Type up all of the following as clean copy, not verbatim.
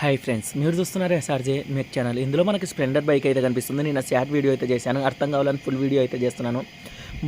Hi friends, మీరు చూస్తున్నారు SRJ మెక్ channel. ఇందులో మనకి స్ప్లెండర్ బైక్ అయితే కనిపిస్తుంది. నేను షార్ట్ వీడియో అయితే చేశాను, అర్థం కావాలని ఫుల్ వీడియో అయితే చేస్తున్నాను.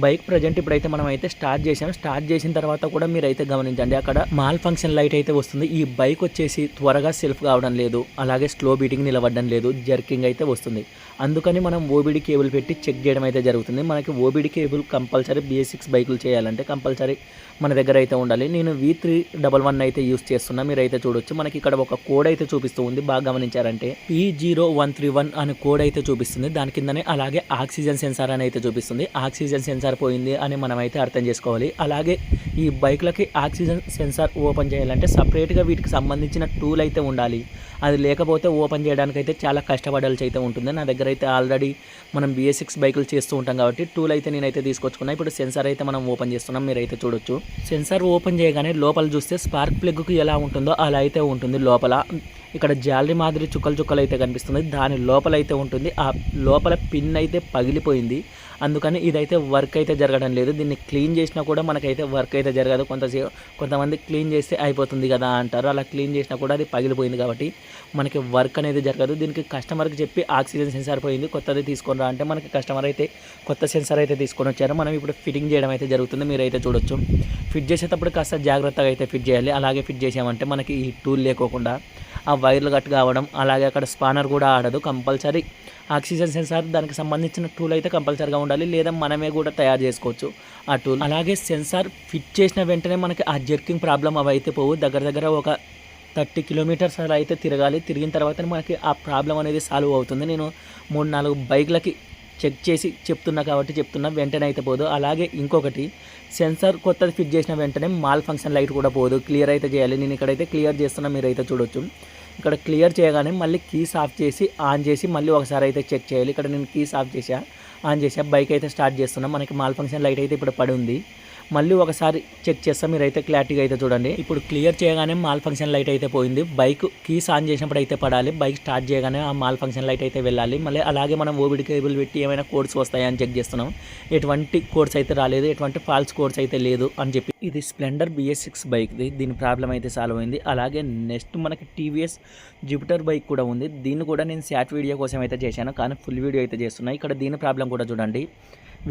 బైక్ ప్రజెంట్ ఇప్పుడైతే మనం అయితే స్టార్ట్ చేసాము. స్టార్ట్ చేసిన తర్వాత కూడా మీరు అయితే గమనించండి, అక్కడ మాల్ ఫంక్షన్ లైట్ అయితే వస్తుంది. ఈ బైక్ వచ్చేసి త్వరగా సెల్ఫ్ కావడం లేదు, అలాగే స్లో బీటింగ్ నిలబడడం లేదు, జర్కింగ్ అయితే వస్తుంది. అందుకని మనం ఓబీడీ కేబుల్ పెట్టి చెక్ చేయడం అయితే జరుగుతుంది. మనకి ఓబీడీ కేబుల్ కంపల్సరీ BS6 బైకులు చేయాలంటే కంపల్సరీ మన దగ్గర అయితే ఉండాలి. నేను V311 అయితే యూస్ చేస్తున్నా, మీరు అయితే చూడొచ్చు. మనకి ఇక్కడ ఒక కోడ్ అయితే చూపిస్తూ ఉంది, బాగా గమనించారంటే P0131 అనే కోడ్ అయితే చూపిస్తుంది. దాని కిందనే అలాగే ఆక్సిజన్ సెన్సార్ అని అయితే చూపిస్తుంది. ఆక్సిజన్ సెన్సార్ పోయింది అని మనం అయితే అర్థం చేసుకోవాలి. అలాగే ఈ బైక్లకి ఆక్సిజన్ సెన్సార్ ఓపెన్ చేయాలంటే సపరేట్గా వీటికి సంబంధించిన టూల్ అయితే ఉండాలి. అది లేకపోతే ఓపెన్ చేయడానికి అయితే చాలా కష్టపడాల్సి అయితే ఉంటుంది. నా దగ్గర అయితే ఆల్రెడీ మనం BS6 బైకులు చేస్తూ ఉంటాం కాబట్టి టూల్ అయితే నేనైతే తీసుకొచ్చుకున్నా. ఇప్పుడు సెన్సార్ అయితే మనం ఓపెన్ చేస్తున్నాం, మీరు అయితే చూడొచ్చు. సెన్సార్ ఓపెన్ చేయగానే లోపల చూస్తే స్పార్క్ ప్లగ్కి ఎలా ఉంటుందో అలా అయితే ఉంటుంది. లోపల ఇక్కడ జాలరీ మాదిరి చుక్కలు అయితే కనిపిస్తుంది, దాని లోపల అయితే ఉంటుంది. ఆ లోపల పిన్ అయితే పగిలిపోయింది, అందుకని ఇదైతే వర్క్ అయితే జరగడం లేదు. దీన్ని క్లీన్ చేసినా కూడా మనకైతే వర్క్ అయితే జరగదు. కొంతమంది క్లీన్ చేస్తే అయిపోతుంది కదా అంటారు, అలా క్లీన్ చేసినా కూడా అది పగిలిపోయింది కాబట్టి మనకి వర్క్ అనేది జరగదు. దీనికి కస్టమర్కి చెప్పి ఆక్సిజన్ సెన్సార్ పోయింది, కొత్తది తీసుకొని రా అంటే మనకి కస్టమర్ అయితే కొత్త సెన్సార్ అయితే తీసుకొని వచ్చారు. మనం ఇప్పుడు ఫిట్టింగ్ చేయడం అయితే జరుగుతుంది, మీరు అయితే చూడొచ్చు. ఫిట్ చేసేటప్పుడు కాస్త జాగ్రత్తగా అయితే ఫిట్ చేయాలి. అలాగే ఫిట్ చేసామంటే మనకి ఈ టూల్ లేకోకుండా ఆ వైర్లు కట్ కావడం, అలాగే అక్కడ స్పానర్ కూడా ఆడదు. కంపల్సరీ ఆక్సిజన్ సెన్సార్ దానికి సంబంధించిన టూల్ అయితే కంపల్సరీగా ఉండాలి, లేదా మనమే కూడా తయారు చేసుకోవచ్చు ఆ టూల్. అలాగే సెన్సార్ ఫిట్ చేసిన వెంటనే మనకి ఆ జర్కింగ్ ప్రాబ్లం అవి అయితే పోవు. దగ్గర ఒక 30 కిలోమీటర్స్ అలా అయితే తిరగాలి. తిరిగిన తర్వాత మనకి ఆ ప్రాబ్లం అనేది సాల్వ్ అవుతుంది. నేను 3-4 బైక్లకి చెక్ చేసి చెప్తున్నా, వెంటనే అయితే పోదు. అలాగే ఇంకొకటి, సెన్సార్ కొత్తది ఫిట్ చేసిన వెంటనే మాల్ ఫంక్షన్ లైట్ కూడా పోదు, క్లియర్ అయితే చేయాలి. నేను ఇక్కడైతే క్లియర్ చేస్తున్నా, మీరు అయితే చూడొచ్చు. ఇక్కడ క్లియర్ చేయగానే మళ్ళీ కీస్ ఆఫ్ చేసి ఆన్ చేసి మళ్ళీ ఒకసారి అయితే చెక్ చేయాలి. ఇక్కడ నేను కీస్ ఆఫ్ ఆన్ చేసా, బైక్ అయితే స్టార్ట్ చేస్తున్నా. మనకి మాల్ ఫంక్షన్ లైట్ అయితే ఇప్పుడు పడి ఉంది. మళ్ళీ ఒకసారి చెక్ చేస్తాం, మీరు అయితే క్లారిటీగా అయితే చూడండి. ఇప్పుడు క్లియర్ చేయగానే మాల్ ఫంక్షన్ లైట్ అయితే పోయింది. బైక్ కీస్ ఆన్ చేసినప్పుడు అయితే పడాలి, బైక్ స్టార్ట్ చేయగానే ఆ మాల్ ఫంక్షన్ లైట్ అయితే వెళ్ళాలి. మళ్ళీ అలాగే మనం ఓబీడీ కేబుల్ పెట్టి ఏమైనా కోడ్స్ వస్తాయని చెక్ చేస్తున్నాం. ఎటువంటి కోడ్స్ అయితే రాలేదు, ఎటువంటి ఫాల్స్ కోడ్స్ అయితే లేదు అని చెప్పి. ఇది స్ప్లెండర్ BS6 బైక్ది, దీని ప్రాబ్లం అయితే సాల్వ్ అయింది. అలాగే నెక్స్ట్ మనకి TVS జూపిటర్ బైక్ కూడా ఉంది. దీన్ని కూడా నేను షార్ట్ వీడియో కోసం అయితే చేశాను, కానీ ఫుల్ వీడియో అయితే చేస్తున్నా. ఇక్కడ దీని ప్రాబ్లం కూడా చూడండి.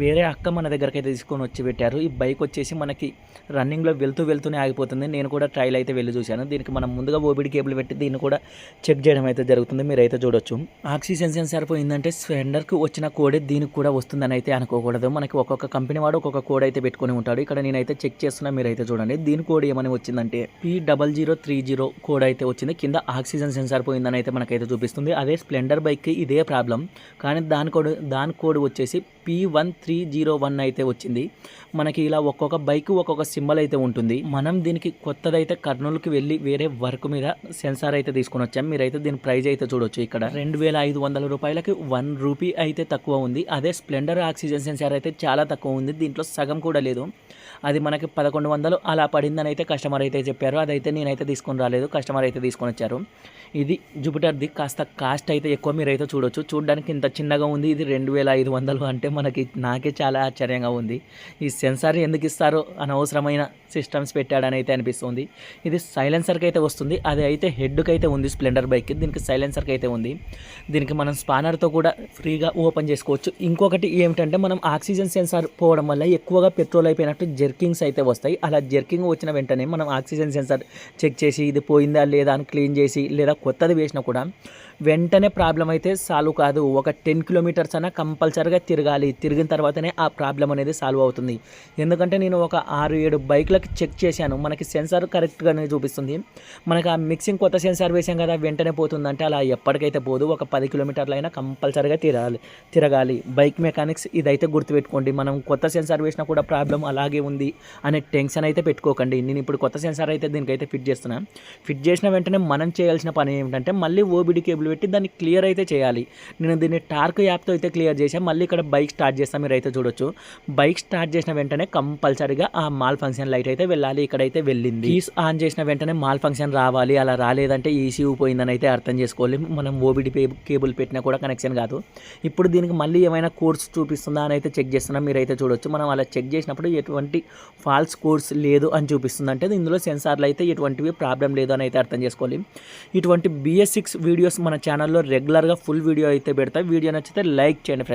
వేరే అక్క మన దగ్గరికి అయితే తీసుకొని వచ్చి పెట్టారు. ఈ బైక్ వచ్చేసి మనకి రన్నింగ్లో వెళ్తూనే ఆగిపోతుంది. నేను కూడా ట్రైల్ అయితే వెళ్ళి చూశాను. దీనికి మనం ముందుగా ఓబీడీ కేబుల్ పెట్టి దీన్ని కూడా చెక్ చేయడం అయితే జరుగుతుంది, మీరు అయితే చూడొచ్చు. ఆక్సిజన్ సెన్సార్ పోయిందంటే స్ప్లెండర్కి వచ్చిన కోడే దీనికి కూడా వస్తుందని అయితే అనుకోకూడదు. మనకి ఒక్కొక్క కంపెనీ వాడు ఒక్కొక్క కోడ్ అయితే పెట్టుకొని ఉంటాడు. ఇక్కడ నేనైతే చెక్ చేస్తున్నా, మీరు అయితే చూడండి. దీని కోడ్ ఏమని వచ్చిందంటే P0030 కోడ్ అయితే వచ్చింది. కింద ఆక్సిజన్ సెన్సార్ పోయిందని అయితే మనకైతే చూపిస్తుంది. అదే స్ప్లెండర్ బైక్కి ఇదే ప్రాబ్లం, కానీ దాని కోడ్ వచ్చేసి P1301 అయితే వచ్చింది. మనకి ఇలా ఒక్కొక్క బైక్ ఒక్కొక్క సింబల్ అయితే ఉంటుంది. మనం దీనికి కొత్తదైతే కర్నూలుకి వెళ్ళి వేరే వర్క్ మీద సెన్సార్ అయితే తీసుకొని వచ్చాం. మీరైతే దీని ప్రైస్ అయితే చూడొచ్చు. ఇక్కడ 2500 రూపాయలకి 1 రూపీ అయితే తక్కువ ఉంది. అదే స్ప్లెండర్ ఆక్సిజన్ సెన్సార్ అయితే చాలా తక్కువ ఉంది, దీంట్లో సగం కూడా లేదు. అది మనకి 1100 అలా పడిందని అయితే కస్టమర్ అయితే చెప్పారు. అదైతే నేనైతే తీసుకొని రాలేదు, కస్టమర్ అయితే తీసుకొని వచ్చారు. ఇది జూపిటర్ది, కాస్త కాస్ట్ అయితే ఎక్కువ, మీరైతే చూడొచ్చు. చూడడానికి ఇంత చిన్నగా ఉంది, ఇది 2500 అంటే నాకే చాలా ఆశ్చర్యంగా ఉంది. ఈ సెన్సార్ ఎందుకు ఇస్తారో, అనవసరమైన సిస్టమ్స్ పెట్టాడని అయితే అనిపిస్తుంది. ఇది సైలెన్సర్కి అయితే వస్తుంది, అది అయితే హెడ్కి అయితే ఉంది స్ప్లెండర్ బైక్కి, దీనికి సైలెన్సర్కి అయితే ఉంది. దీనికి మనం స్పానర్తో కూడా ఫ్రీగా ఓపెన్ చేసుకోవచ్చు. ఇంకొకటి ఏమిటంటే, మనం ఆక్సిజన్ సెన్సార్ పోవడం వల్ల ఎక్కువగా పెట్రోల్ అయిపోయినట్టు జర్కింగ్స్ అయితే వస్తాయి. అలా జర్కింగ్ వచ్చిన వెంటనే మనం ఆక్సిజన్ సెన్సార్ చెక్ చేసి ఇది పోయిందా లేదా అని క్లీన్ చేసి, లేదా కొత్తది వేసినా కూడా వెంటనే ప్రాబ్లం అయితే సాల్వ్ కాదు. ఒక 10 కిలోమీటర్స్ అయినా కంపల్సరీగా తిరగాలి. తిరిగిన తర్వాతనే ఆ ప్రాబ్లం అనేది సాల్వ్ అవుతుంది. ఎందుకంటే నేను ఒక 6-7 బైక్లకి చెక్ చేశాను, మనకి సెన్సార్ కరెక్ట్గానే చూపిస్తుంది. మనకి ఆ మిక్సింగ్ కొత్త సెన్సార్ వేసాం కదా వెంటనే పోతుందంటే అలా ఎప్పటికైతే పోదు. ఒక 10 కిలోమీటర్లు అయినా కంపల్సరీగా తిరగాలి. బైక్ మెకానిక్స్ ఇదైతే గుర్తుపెట్టుకోండి. మనం కొత్త సెన్సార్ వేసినా కూడా ప్రాబ్లం అలాగే ఉంది అనే టెన్షన్ అయితే పెట్టుకోకండి. నేను ఇప్పుడు కొత్త సెన్సార్ అయితే దీనికైతే ఫిట్ చేస్తున్నాను. ఫిట్ చేసిన వెంటనే మనం చేయాల్సిన పని ఏమిటంటే, మళ్ళీ ఓబీడీ కేబుల్ పెట్టి దాన్ని క్లియర్ అయితే చేయాలి. నేను దీన్ని టార్క్ యాప్తో అయితే క్లియర్ చేశాను. మళ్ళీ ఇక్కడ బైక్ స్టార్ట్ చేస్తాను, మీరు అయితే చూడొచ్చు. బైక్ స్టార్ట్ చేసిన వెంటనే కంపల్సరీగా ఆ మాల్ ఫంక్షన్ లైట్ అయితే వెళ్ళాలి. ఇక్కడైతే వెళ్ళింది. కీస్ ఆన్ చేసిన వెంటనే మాల్ ఫంక్షన్ రావాలి. అలా రాలేదంటే ఈసీయూ పోయిందని అయితే అర్థం చేసుకోవాలి. మనం ఓబిడి కేబుల్ పెట్టినా కూడా కనెక్షన్ కాదు. ఇప్పుడు దీనికి మళ్ళీ ఏమైనా కోడ్స్ చూపిస్తుందా అని అయితే చెక్ చేస్తున్నాం, మీరైతే చూడొచ్చు. మనం అలా చెక్ చేసినప్పుడు ఎటువంటి ఫాల్స్ కోడ్స్ లేదు అని చూపిస్తుంది. అంటే ఇందులో సెన్సార్లు అయితే ఎటువంటివి ప్రాబ్లం లేదు అని అయితే అర్థం చేసుకోవాలి. ఇటువంటి BS6 వీడియోస్ మన ఛానల్లో రెగ్యులర్గా ఫుల్ వీడియో అయితే పెడతాయి. వీడియో నచ్చితే లైక్ చేయండి ఫ్రెండ్స్.